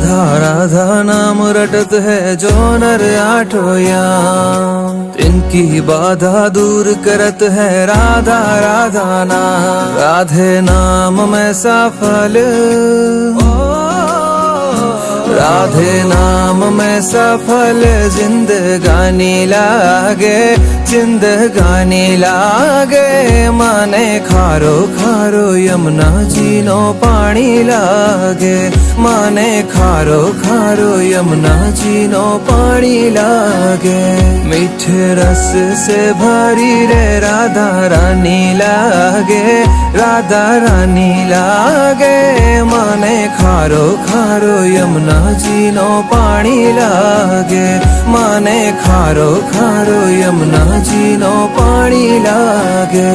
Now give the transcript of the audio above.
राधा राधा नाम रटत है जो नर आठो याम, इनकी बाधा दूर करत है राधा राधा नाम। राधे नाम में सफल, राधे नाम में सफल जिंदगानी लागे, जिंदगानी लागे। माने खारो खारो यमुना जी नो पानी लागे, माने खारो खारो यमुना जी नो पानी लागे। मीठे रस से भरी रे राधा रानी लागे, राधा रानी लागे। माने खारो खारो यमुना जी नो पानी लागे, माने खारो खारो यमुना जी नो पानी लागे।